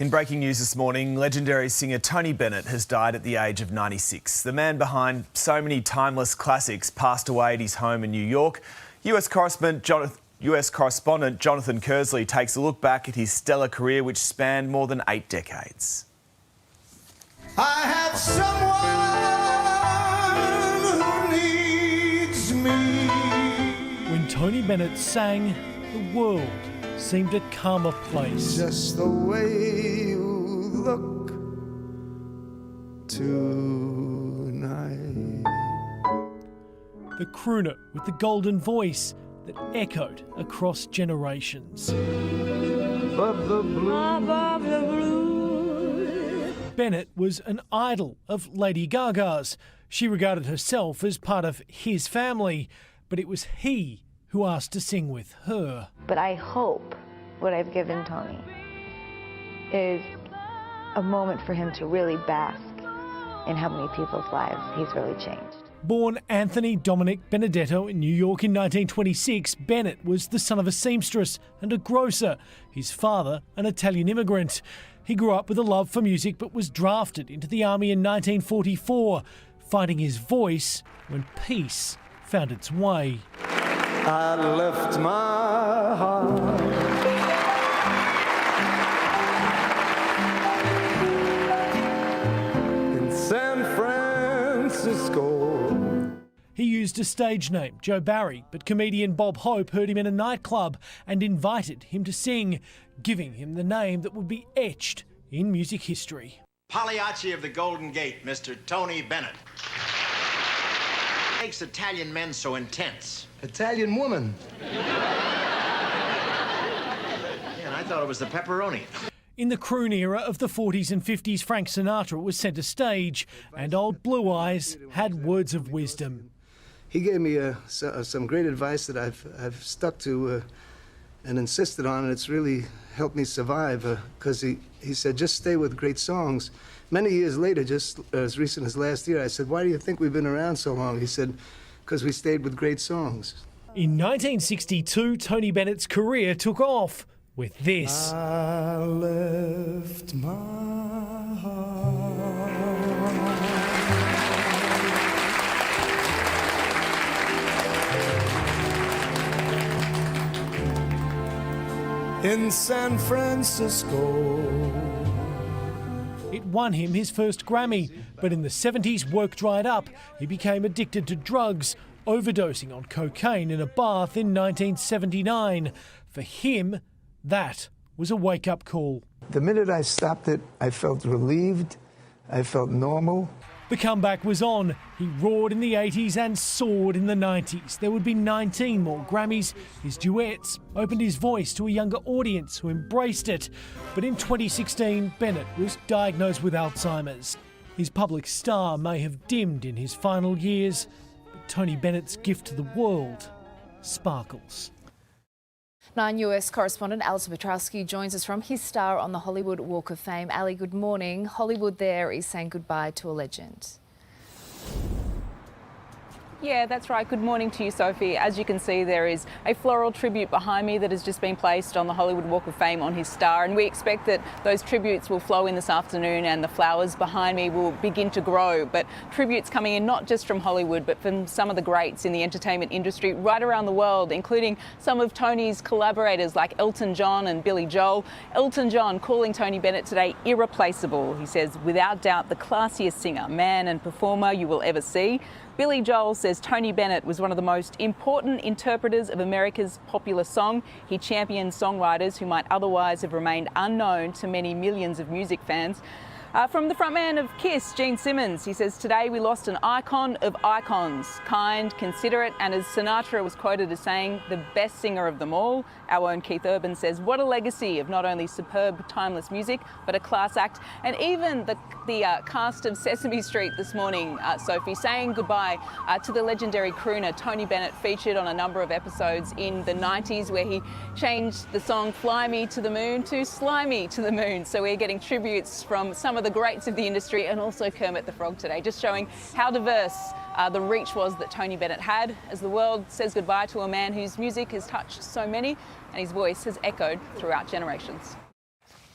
In breaking news this morning, legendary singer Tony Bennett has died at the age of 96. The man behind so many timeless classics passed away at his home in New York. US correspondent Jonathan Kersley takes a look back at his stellar career, which spanned more than 8 decades. I have someone who needs me. When Tony Bennett sang, the world seemed a calmer place. Just the way you look tonight. The crooner with the golden voice that echoed across generations. Above the blue. Bennett was an idol of Lady Gaga's. She regarded herself as part of his family, but it was he who asked to sing with her. But I hope what I've given Tony is a moment for him to really bask in how many people's lives he's really changed. Born Anthony Dominic Benedetto in New York in 1926, Bennett was the son of a seamstress and a grocer, his father an Italian immigrant. He grew up with a love for music but was drafted into the army in 1944, finding his voice when peace found its way. I left my heart in San Francisco. He used a stage name, Joe Barry, but comedian Bob Hope heard him in a nightclub and invited him to sing, giving him the name that would be etched in music history. Pagliacci of the Golden Gate, Mr. Tony Bennett. What makes Italian men so intense? Italian woman. Yeah, and I thought it was the pepperoni. In the croon era of the 40s and 50s, Frank Sinatra was centre stage, and old Blue Eyes had words of wisdom. He gave me some great advice that I've stuck to and insisted on, and it's really helped me survive, because he said, just stay with great songs. Many years later, just as recent as last year, I said, why do you think we've been around so long? He said, because we stayed with great songs. In 1962, Tony Bennett's career took off with this. I left my heart in San Francisco. It won him his first Grammy, but in the 70s, work dried up. He became addicted to drugs, overdosing on cocaine in a bath in 1979. For him, that was a wake-up call. The minute I stopped it, I felt relieved. I felt normal. The comeback was on. He roared in the 80s and soared in the 90s. There would be 19 more Grammys. His duets opened his voice to a younger audience who embraced it. But in 2016, Bennett was diagnosed with Alzheimer's. His public star may have dimmed in his final years, but Tony Bennett's gift to the world sparkles. 9 US correspondent Alison Petrowski joins us from his star on the Hollywood Walk of Fame. Ali, good morning. Hollywood there is saying goodbye to a legend. Yeah, that's right. Good morning to you, Sophie. As you can see, there is a floral tribute behind me that has just been placed on the Hollywood Walk of Fame on his star, and we expect that those tributes will flow in this afternoon and the flowers behind me will begin to grow. But tributes coming in not just from Hollywood, but from some of the greats in the entertainment industry right around the world, including some of Tony's collaborators like Elton John and Billy Joel. Elton John calling Tony Bennett today irreplaceable. He says, without doubt, the classiest singer, man and performer you will ever see. Billy Joel says Tony Bennett was one of the most important interpreters of America's popular song. He championed songwriters who might otherwise have remained unknown to many millions of music fans. From the frontman of Kiss, Gene Simmons, he says, today we lost an icon of icons, kind, considerate, and as Sinatra was quoted as saying, the best singer of them all. Our own Keith Urban says, what a legacy of not only superb, timeless music, but a class act. And even the cast of Sesame Street this morning, Sophie, saying goodbye to the legendary crooner. Tony Bennett featured on a number of episodes in the 90s where he changed the song Fly Me to the Moon to Slimy to the Moon. So we're getting tributes from some of the greats of the industry and also Kermit the Frog today, just showing how diverse the reach was that Tony Bennett had as the world says goodbye to a man whose music has touched so many and his voice has echoed throughout generations.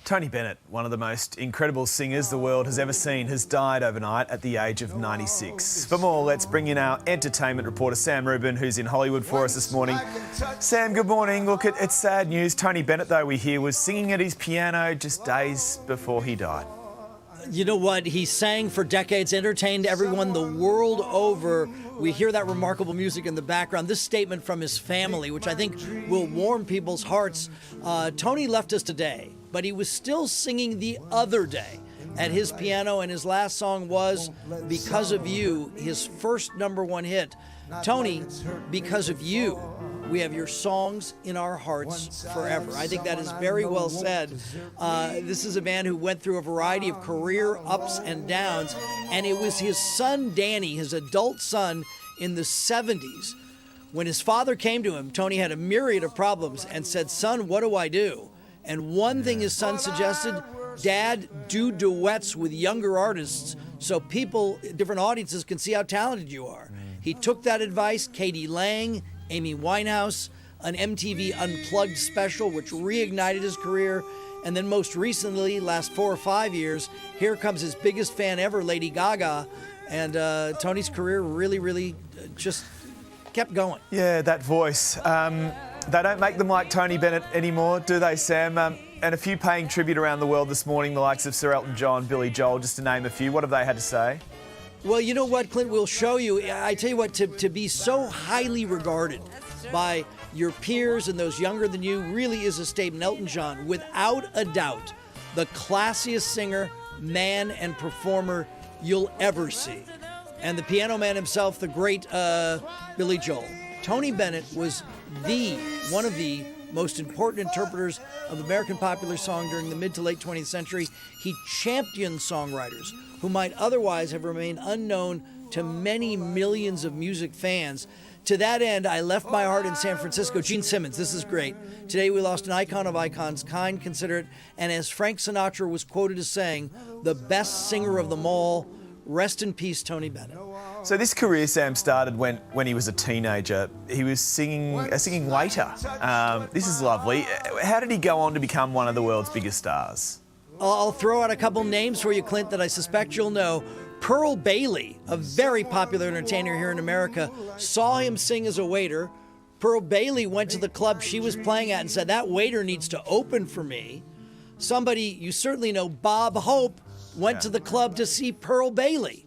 Tony Bennett, one of the most incredible singers the world has ever seen, has died overnight at the age of 96. For more, let's bring in our entertainment reporter, Sam Rubin, who's in Hollywood for us this morning. Sam, good morning. Look, it's sad news. Tony Bennett, though, we hear, was singing at his piano just days before he died. You know what? He sang for decades, entertained everyone the world over. We hear that remarkable music in the background. This statement from his family, which I think will warm people's hearts. Tony left us today, but he was still singing the other day at his piano, and his last song was Because of You, his first #1 hit. Tony, because of you, we have your songs in our hearts forever. I think that is very well said. This is a man who went through a variety of career ups and downs, and it was his son, Danny, his adult son, in the 70s. When his father came to him, Tony had a myriad of problems and said, "Son, what do I do?" And one thing his son suggested, "Dad, do duets with younger artists so people, different audiences can see how talented you are." He took that advice. Katie Lang, Amy Winehouse, an MTV Unplugged special, which reignited his career. And then most recently, last 4 or 5 years, here comes his biggest fan ever, Lady Gaga. And Tony's career really just kept going. Yeah, that voice. They don't make them like Tony Bennett anymore, do they, Sam? And a few paying tribute around the world this morning, the likes of Sir Elton John, Billy Joel, just to name a few. What have they had to say? Well, you know what, Clint, we'll show you. I tell you what, to be so highly regarded by your peers and those younger than you really is a statement. Elton John, without a doubt, the classiest singer, man, and performer you'll ever see. And the piano man himself, the great Billy Joel. Tony Bennett was one of the most important interpreters of American popular song during the mid to late 20th century. He championed songwriters who might otherwise have remained unknown to many millions of music fans. To that end, I left my heart in San Francisco. Gene Simmons, this is great. Today we lost an icon of icons, kind, considerate, and as Frank Sinatra was quoted as saying, the best singer of them all. Rest in peace, Tony Bennett. So this career, Sam, started when he was a teenager. He was singing Waiter. This is lovely. How did he go on to become one of the world's biggest stars? I'll throw out a couple names for you, Clint, that I suspect you'll know. Pearl Bailey, a very popular entertainer here in America, saw him sing as a waiter. Pearl Bailey went to the club she was playing at and said, "That waiter needs to open for me." Somebody you certainly know, Bob Hope, went to the club to see Pearl Bailey.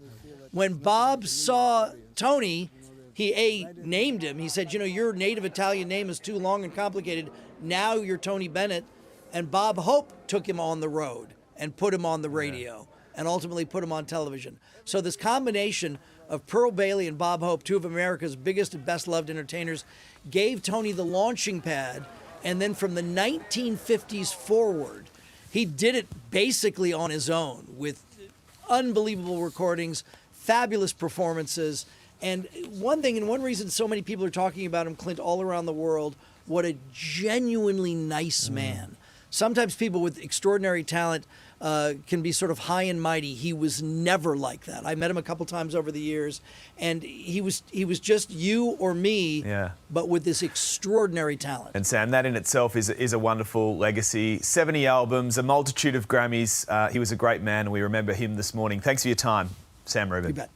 When Bob saw Tony, he named him. He said, "You know, your native Italian name is too long and complicated. Now you're Tony Bennett." And Bob Hope took him on the road and put him on the radio and ultimately put him on television. So this combination of Pearl Bailey and Bob Hope, two of America's biggest and best loved entertainers, gave Tony the launching pad. And then from the 1950s forward, he did it basically on his own with unbelievable recordings, fabulous performances. And one thing and one reason so many people are talking about him, Clint, all around the world, what a genuinely nice man. Sometimes people with extraordinary talent can be sort of high and mighty. He was never like that. I met him a couple times over the years, and he was just you or me, but with this extraordinary talent. And Sam, that in itself is a wonderful legacy. 70 albums, a multitude of Grammys. He was a great man, and we remember him this morning. Thanks for your time, Sam Rubin. You bet.